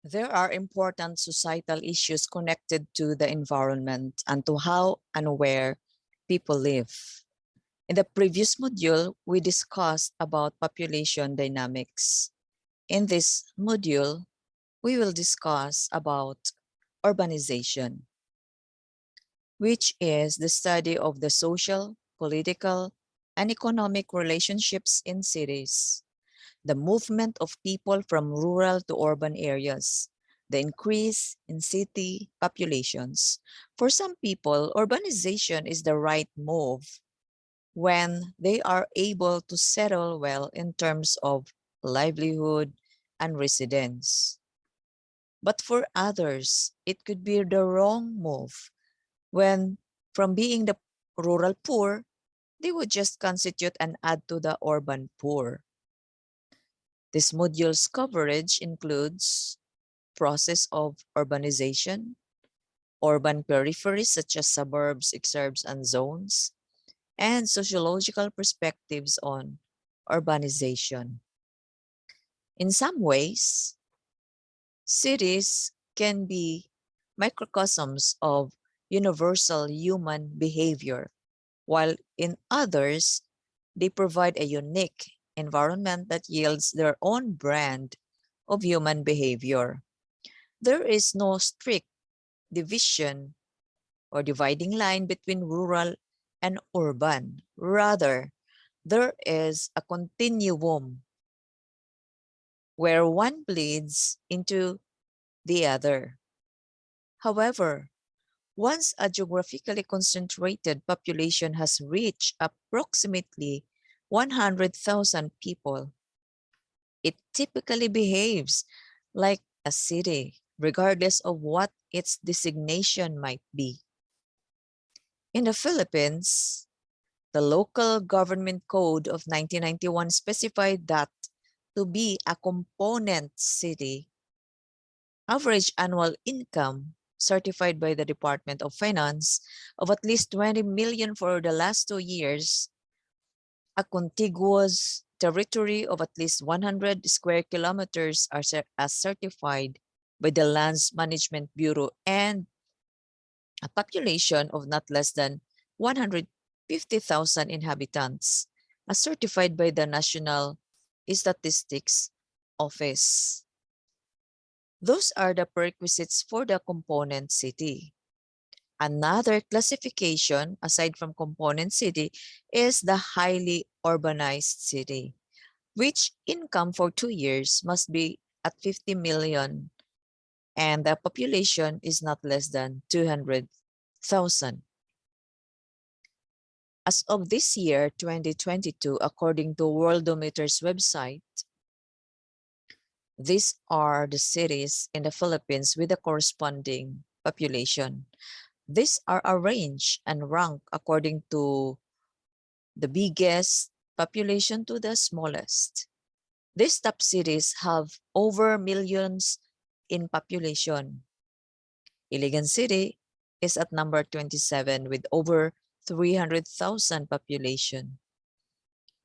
There are important societal issues connected to the environment and to how and where people live. In the previous module, we discussed about population dynamics. In this module, we will discuss about urbanization, which is the study of the social, political, and economic relationships in cities, the movement of people from rural to urban areas, the increase in city populations. For some people, urbanization is the right move when they are able to settle well in terms of livelihood and residence. But for others, it could be the wrong move when from being the rural poor, they would just constitute and add to the urban poor. This module's coverage includes process of urbanization, urban peripheries such as suburbs, exurbs, and zones, and sociological perspectives on urbanization. In some ways, cities can be microcosms of universal human behavior, while in others, they provide a unique environment that yields their own brand of human behavior. There is no strict division or dividing line between rural and urban. Rather, there is a continuum where one bleeds into the other. However, once a geographically concentrated population has reached approximately 100,000 people, it typically behaves like a city, regardless of what its designation might be. In the Philippines, the local government code of 1991 specified that to be a component city, average annual income certified by the Department of Finance of at least 20 million for the last 2 years, a contiguous territory of at least 100 square kilometers are as certified by the Lands Management Bureau, and a population of not less than 150,000 inhabitants as certified by the National Statistics Office. Those are the prerequisites for the component city. Another classification, aside from component city, is the highly urbanized city, which income for 2 years must be at 50 million and the population is not less than 200,000. As of this year, 2022, according to Worldometer's website, these are the cities in the Philippines with the corresponding population. These are arranged and ranked according to the biggest population to the smallest. These top cities have over millions in population. Iligan City is at number 27 with over 300,000 population.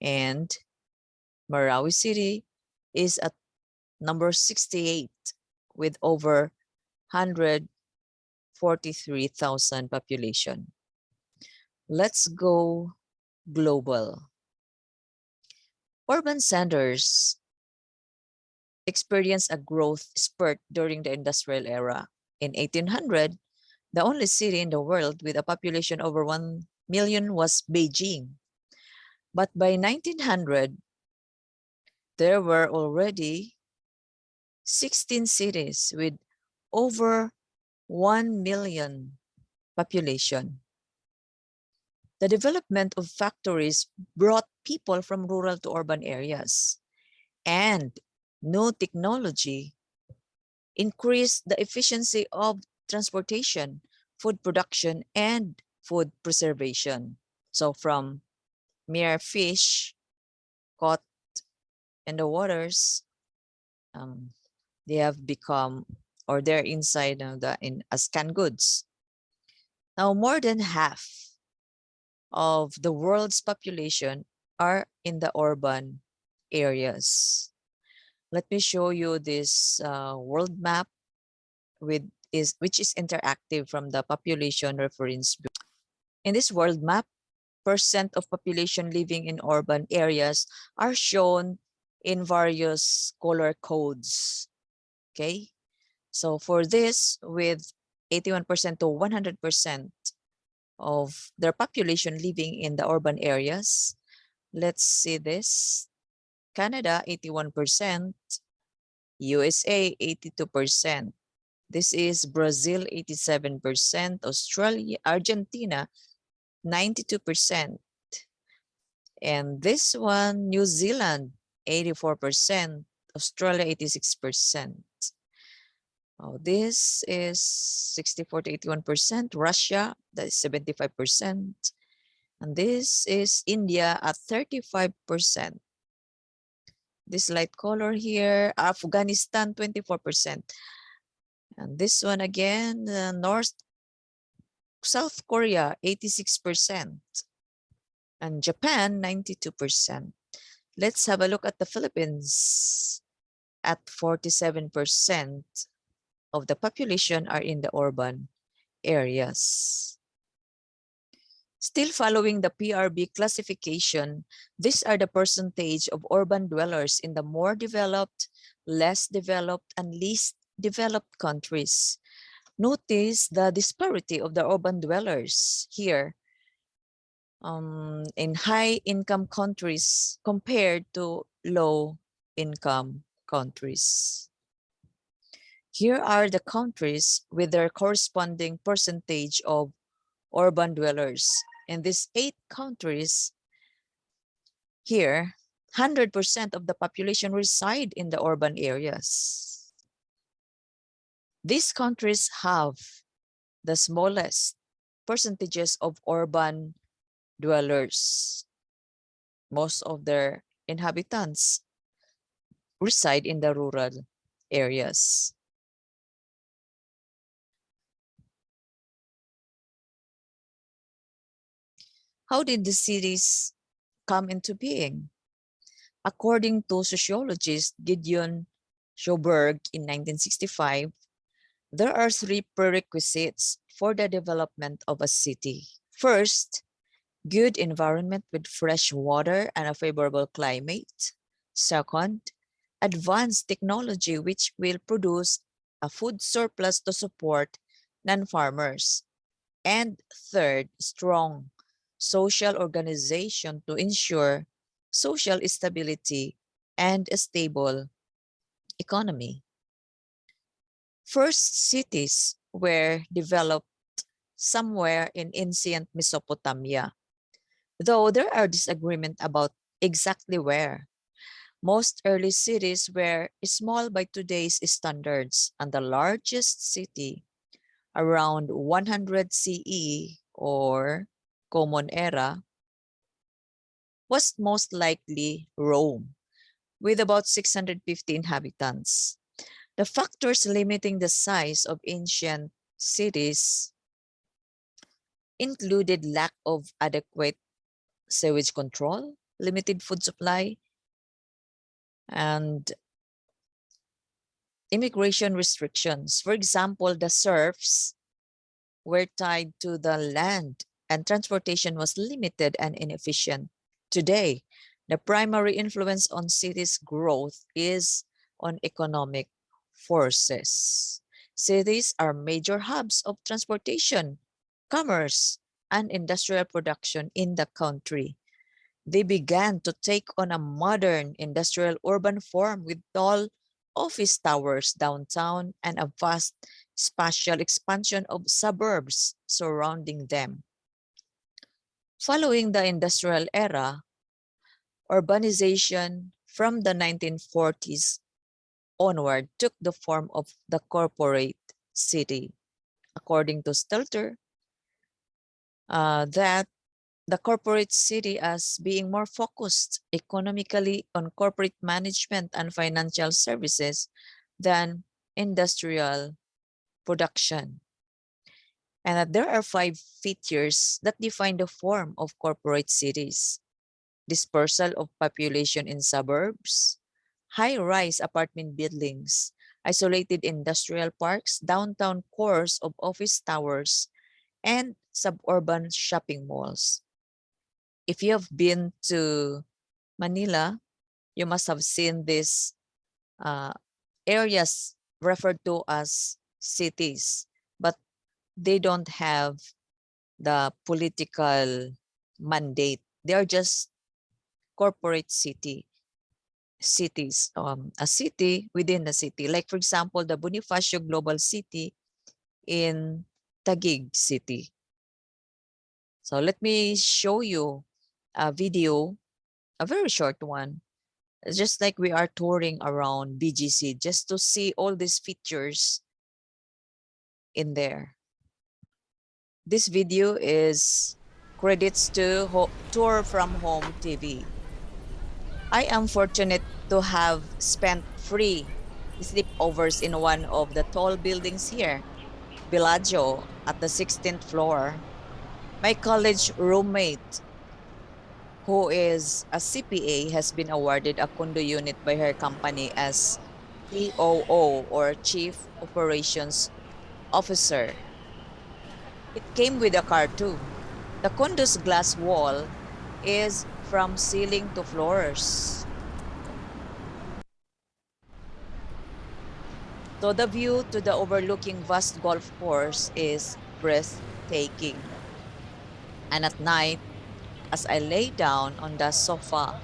And Marawi City is at number 68 with over 143,000 population. Let's go global. Urban centers experienced a growth spurt during the industrial era. In 1800, the only city in the world with a population over 1 million was Beijing. But by 1900, there were already 16 cities with over 1 million population. The development of factories brought people from rural to urban areas, and new technology increased the efficiency of transportation, food production, and food preservation. So from mere fish caught in the waters, um, they have become, or they're inside as canned goods. Now, more than half of the world's population are in the urban areas. Let me show you this world map which is interactive from the Population Reference Bureau. In this world map, percent of population living in urban areas are shown in various color codes. Okay, so for this, with 81% to 100% of their population living in the urban areas, let's see this. Canada, 81%, USA, 82%. This is Brazil, 87%, Australia, Argentina, 92%. And this one, New Zealand, 84%, Australia, 86%. Oh, this is 64 to 81%, Russia, that is 75%. And this is India at 35%. This light color here, Afghanistan, 24%. And this one again, South Korea, 86%. And Japan, 92%. Let's have a look at the Philippines. At 47% of the population are in the urban areas. Still following the PRB classification, these are the percentage of urban dwellers in the more developed, less developed, and least developed countries. Notice the disparity of the urban dwellers here in high-income countries compared to low-income countries. Here are the countries with their corresponding percentage of urban dwellers. In these 8 countries, here, 100% of the population reside in the urban areas. These countries have the smallest percentages of urban dwellers. Most of their inhabitants reside in the rural areas. How did the cities come into being? According to sociologist Gideon Sjoberg in 1965, there are 3 prerequisites for the development of a city. First, good environment with fresh water and a favorable climate. Second, advanced technology which will produce a food surplus to support non-farmers. And third, strong social organization to ensure social stability and a stable economy. First cities were developed somewhere in ancient Mesopotamia, though there are disagreement about exactly where. Most early cities were small by today's standards, and the largest city around 100 CE or Common Era was most likely Rome, with about 650 inhabitants. The factors limiting the size of ancient cities included lack of adequate sewage control, limited food supply, and immigration restrictions. For example, the serfs were tied to the land and transportation was limited and inefficient. Today, the primary influence on cities' growth is on economic forces. Cities are major hubs of transportation, commerce, and industrial production in the country. They began to take on a modern industrial urban form with tall office towers downtown and a vast spatial expansion of suburbs surrounding them. Following the industrial era, urbanization from the 1940s onward took the form of the corporate city. According to Stelter, that the corporate city as being more focused economically on corporate management and financial services than industrial production. And that there are 5 features that define the form of corporate cities: dispersal of population in suburbs, high-rise apartment buildings, isolated industrial parks, downtown cores of office towers, and suburban shopping malls. If you have been to Manila, you must have seen these uh, areas referred to as cities, but they don't have the political mandate. They are just corporate cities, a city within a city. Like for example, the Bonifacio Global City in Taguig City. So let me show you a video, a very short one. It's just like we are touring around BGC just to see all these features in there. This video is credits to Tour from Home TV. I am fortunate to have spent free sleepovers in one of the tall buildings here, Bellagio, at the 16th floor. My college roommate, who is a CPA, has been awarded a condo unit by her company as COO, or Chief Operations Officer. It came with a car too. The condo's glass wall is from ceiling to floors. So the view to the overlooking vast golf course is breathtaking. And at night, as I lay down on the sofa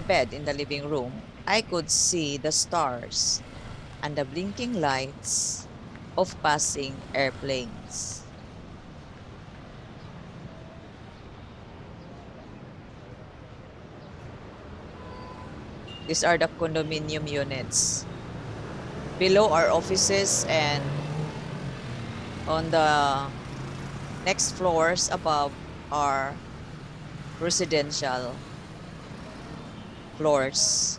bed in the living room, I could see the stars and the blinking lights of passing airplanes. These are the condominium units. Below are offices, and on the next floors above are residential floors.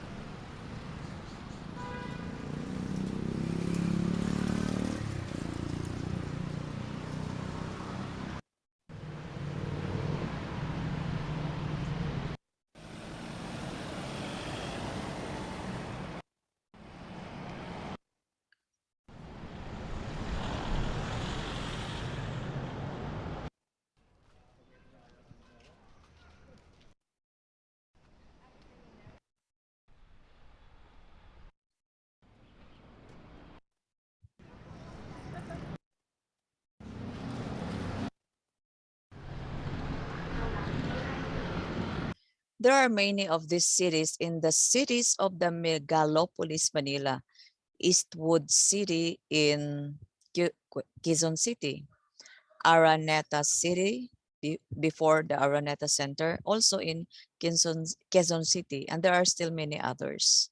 There are many of these cities in the cities of the megalopolis Manila, Eastwood City in Quezon City, Araneta City before the Araneta Center, also in Quezon City, and there are still many others.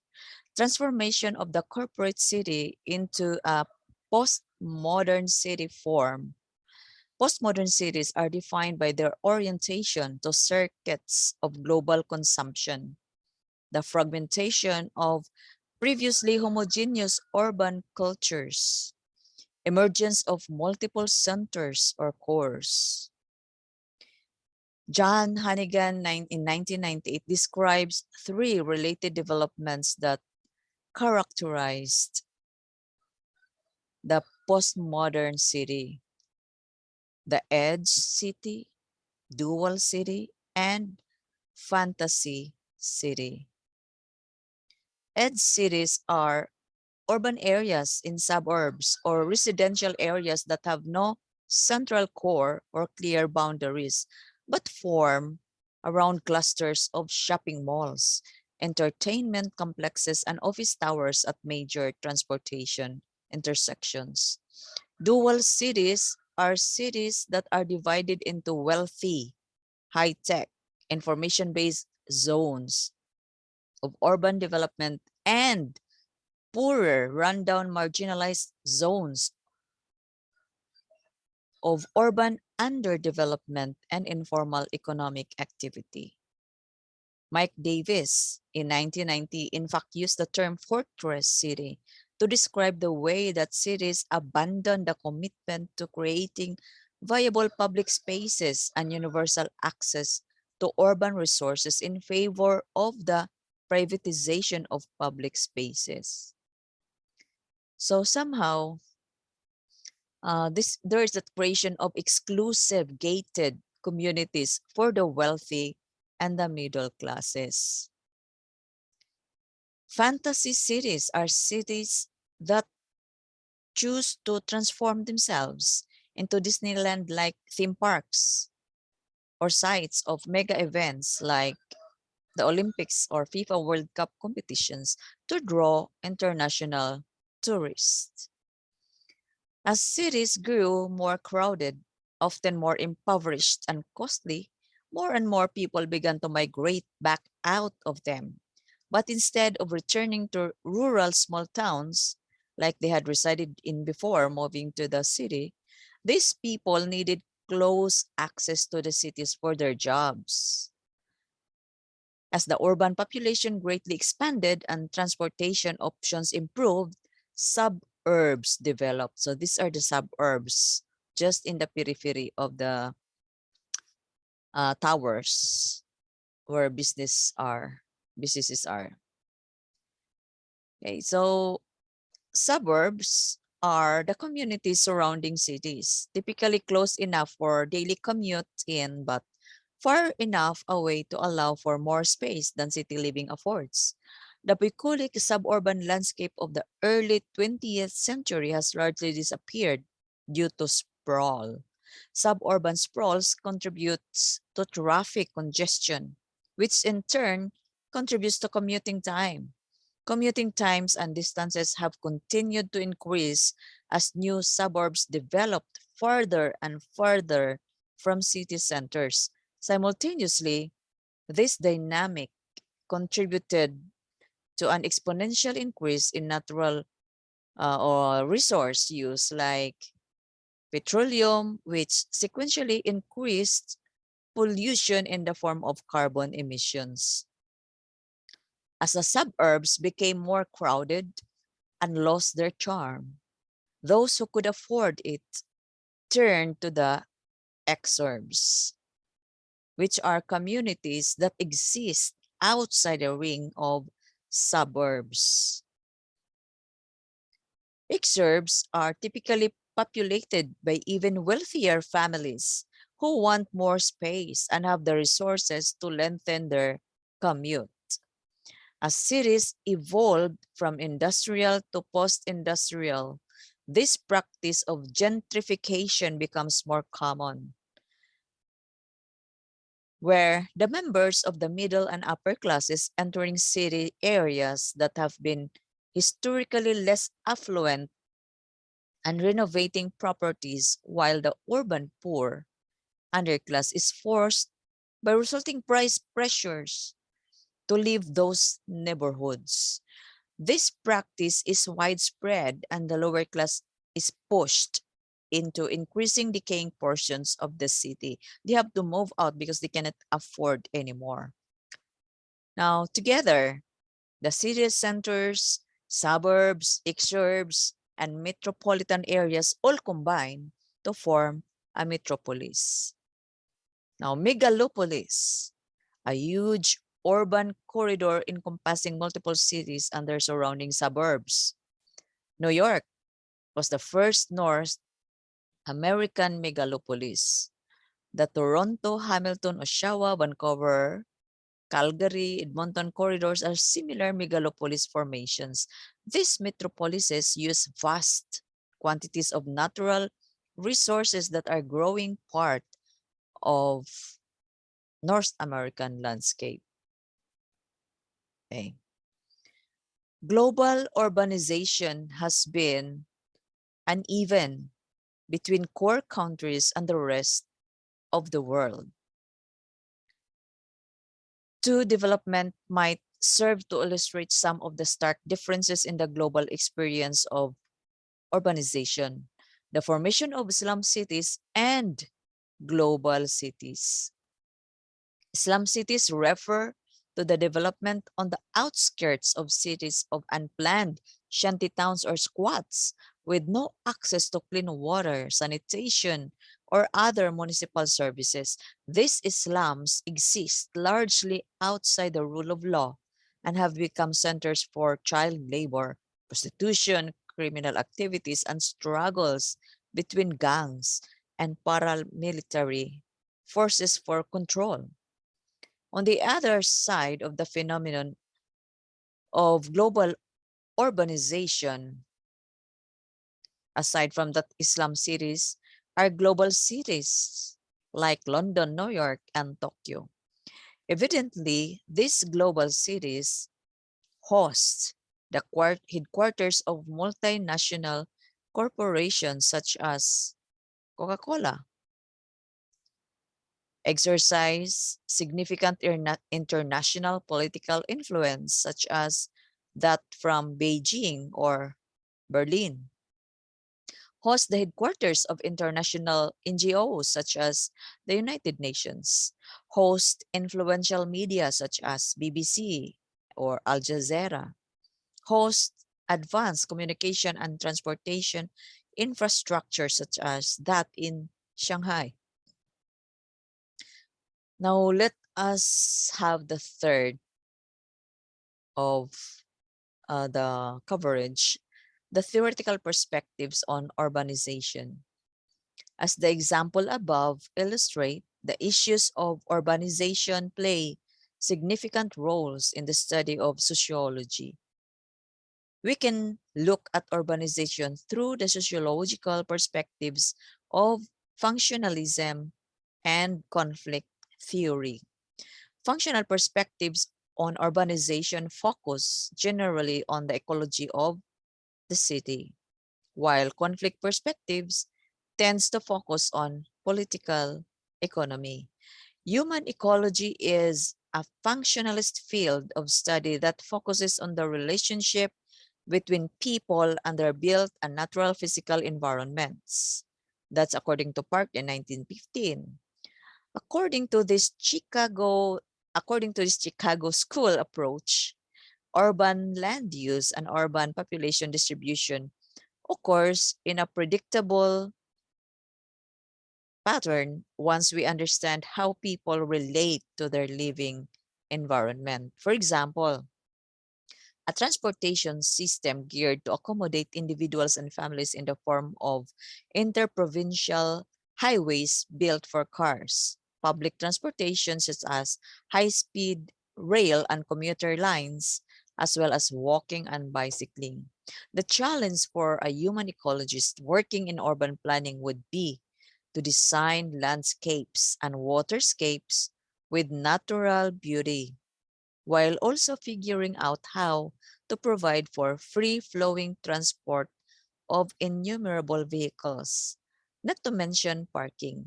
Transformation of the corporate city into a postmodern city form. Postmodern cities are defined by their orientation to circuits of global consumption, the fragmentation of previously homogeneous urban cultures, emergence of multiple centers or cores. John Hannigan in 1998 describes three related developments that characterized the postmodern city: the edge city, dual city, and fantasy city. Edge cities are urban areas in suburbs or residential areas that have no central core or clear boundaries, but form around clusters of shopping malls, entertainment complexes, and office towers at major transportation intersections. Dual cities are cities that are divided into wealthy, high-tech, information-based zones of urban development and poorer, rundown, marginalized zones of urban underdevelopment and informal economic activity. Mike Davis in 1990 in fact used the term fortress city to describe the way that cities abandon the commitment to creating viable public spaces and universal access to urban resources in favor of the privatization of public spaces. So somehow, there is the creation of exclusive gated communities for the wealthy and the middle classes. Fantasy cities are cities that choose to transform themselves into Disneyland-like theme parks or sites of mega events like the Olympics or FIFA World Cup competitions to draw international tourists. As cities grew more crowded, often more impoverished and costly, more and more people began to migrate back out of them. But instead of returning to rural small towns, like they had resided in before moving to the city, these people needed close access to the cities for their jobs. As the urban population greatly expanded and transportation options improved, suburbs developed. So these are the suburbs just in the periphery of the towers where businesses are. Okay, so suburbs are the communities surrounding cities, typically close enough for daily commute in, but far enough away to allow for more space than city living affords. The bucolic suburban landscape of the early 20th century has largely disappeared due to sprawl. Suburban sprawls contributes to traffic congestion, which in turn contributes to commuting time. Commuting times and distances have continued to increase as new suburbs developed further and further from city centers. Simultaneously, this dynamic contributed to an exponential increase in natural or resource use like petroleum, which sequentially increased pollution in the form of carbon emissions. As the suburbs became more crowded and lost their charm, those who could afford it turned to the exurbs, which are communities that exist outside the ring of suburbs. Exurbs are typically populated by even wealthier families who want more space and have the resources to lengthen their commute. As cities evolved from industrial to post-industrial, this practice of gentrification becomes more common, where the members of the middle and upper classes entering city areas that have been historically less affluent and renovating properties, while the urban poor underclass is forced by resulting price pressures to leave those neighborhoods. This practice is widespread and the lower class is pushed into increasing decaying portions of the city. They have to move out because they cannot afford anymore. Now, together, the city centers, suburbs, exurbs, and metropolitan areas all combine to form a metropolis. Now, megalopolis, a huge urban corridor encompassing multiple cities and their surrounding suburbs. New York was the first North American megalopolis. The Toronto, Hamilton, Oshawa, Vancouver, Calgary, Edmonton corridors are similar megalopolis formations. These metropolises use vast quantities of natural resources that are growing part of North American landscape. Okay. Global urbanization has been uneven between core countries and the rest of the world. Two development might serve to illustrate some of the stark differences in the global experience of urbanization, the formation of slum cities and global cities. Slum cities refer to the development on the outskirts of cities of unplanned shanty towns or squats with no access to clean water, sanitation, or other municipal services. These slums exist largely outside the rule of law, and have become centers for child labor, prostitution, criminal activities, and struggles between gangs and paramilitary forces for control. On the other side of the phenomenon of global urbanization, aside from the Islam cities, are global cities like London, New York, and Tokyo. Evidently, these global cities host the headquarters of multinational corporations such as Coca-Cola, exercise significant international political influence such as that from Beijing or Berlin, host the headquarters of international NGOs such as the United Nations, host influential media such as BBC or Al Jazeera, host advanced communication and transportation infrastructure such as that in Shanghai. Now let us have the third of the coverage, the theoretical perspectives on urbanization. As the example above illustrate, the issues of urbanization play significant roles in the study of sociology. We can look at urbanization through the sociological perspectives of functionalism and conflict theory. Functional perspectives on urbanization focus generally on the ecology of the city, while conflict perspectives tends to focus on political economy. Human ecology is a functionalist field of study that focuses on the relationship between people and their built and natural physical environments. That's according to Park in 1915. According to this Chicago school approach, urban land use and urban population distribution occurs in a predictable pattern once we understand how people relate to their living environment. For example, a transportation system geared to accommodate individuals and families in the form of interprovincial highways built for cars, public transportation such as high-speed rail and commuter lines, as well as walking and bicycling. The challenge for a human ecologist working in urban planning would be to design landscapes and waterscapes with natural beauty, while also figuring out how to provide for free-flowing transport of innumerable vehicles, not to mention parking.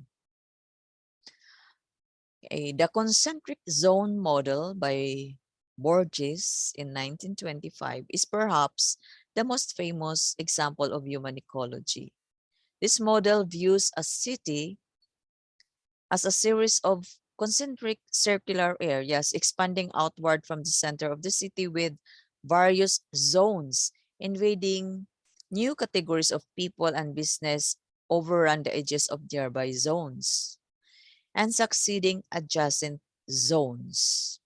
The concentric zone model by Borges in 1925 is perhaps the most famous example of human ecology. This model views a city as a series of concentric circular areas expanding outward from the center of the city with various zones, invading new categories of people and business overrun the edges of nearby zones, and succeeding adjacent zones.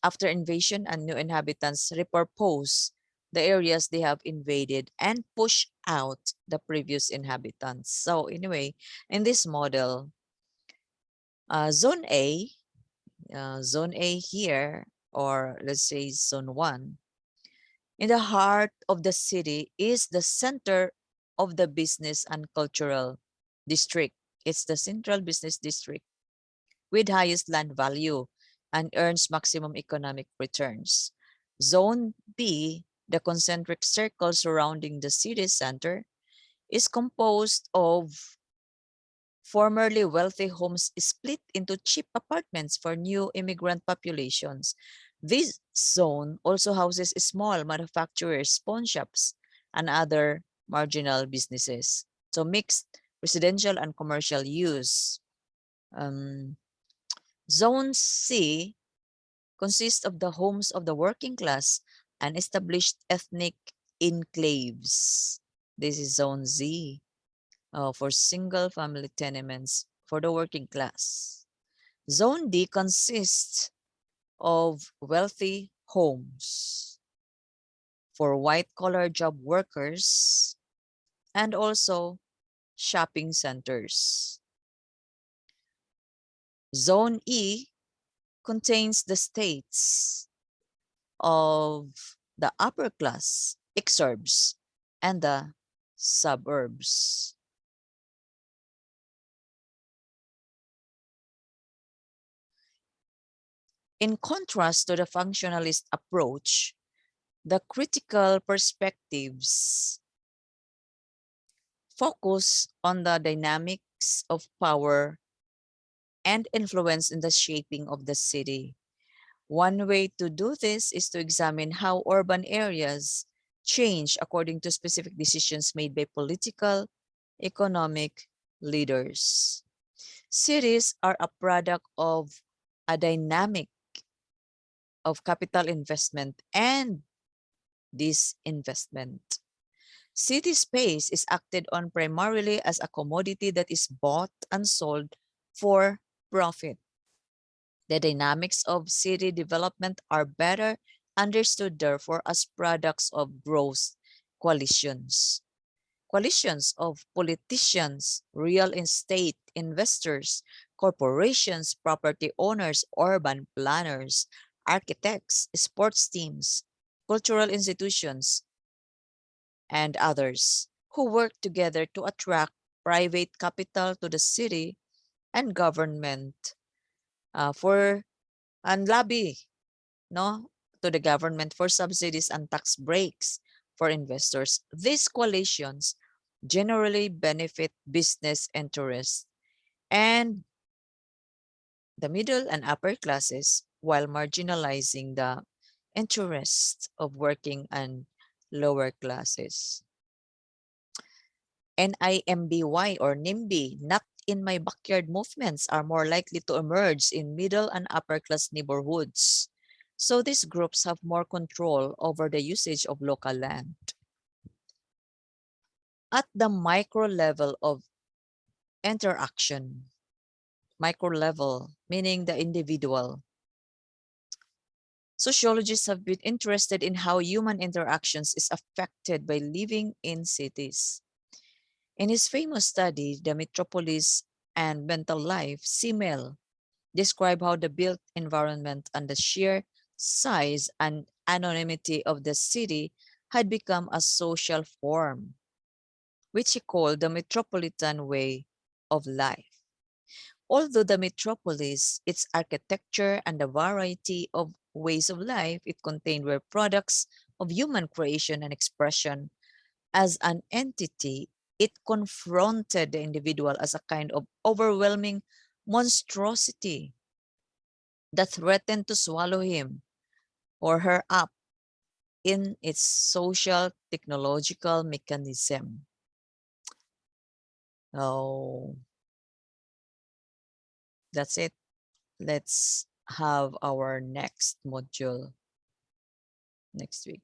After invasion and new inhabitants repurpose the areas they have invaded and push out the previous inhabitants. So anyway, in this model, Zone A, Zone A here, or let's say Zone 1, in the heart of the city is the center of the business and cultural district. It's the central business district with highest land value and earns maximum economic returns. Zone B, the concentric circle surrounding the city center, is composed of formerly wealthy homes split into cheap apartments for new immigrant populations. This zone also houses small manufacturers, pawn shops, and other marginal businesses. So mixed residential and commercial use. Um, Zone C consists of the homes of the working class and established ethnic enclaves. This is Zone Z. For single family tenements for the working class. Zone D consists of wealthy homes for white-collar job workers, and also shopping centers. Zone E contains the states of the upper class, exurbs, and the suburbs. In contrast to the functionalist approach, the critical perspectives focus on the dynamics of power and influence in the shaping of the city. One way to do this is to examine how urban areas change according to specific decisions made by political, economic leaders. Cities are a product of a dynamic of capital investment and disinvestment. City space is acted on primarily as a commodity that is bought and sold for profit. The dynamics of city development are better understood, therefore, as products of growth coalitions. Coalitions of politicians, real estate investors, corporations, property owners, urban planners, architects, sports teams, cultural institutions, and others who work together to attract private capital to the city and government for and lobby no to the government for subsidies and tax breaks for investors. These coalitions generally benefit business interests and the middle and upper classes while marginalizing the interests of working and lower classes. NIMBY or NIMBY, not in my backyard movements, are more likely to emerge in middle and upper class neighborhoods. So these groups have more control over the usage of local land. At the micro level of interaction, micro level, meaning the individual, sociologists have been interested in how human interactions is affected by living in cities. In his famous study, The Metropolis and Mental Life, Simmel described how the built environment and the sheer size and anonymity of the city had become a social form, which he called the metropolitan way of life. Although the metropolis, its architecture and the variety of ways of life it contained were products of human creation and expression, as an entity, it confronted the individual as a kind of overwhelming monstrosity that threatened to swallow him or her up in its social technological mechanism. Oh, that's it. Let's have our next module next week.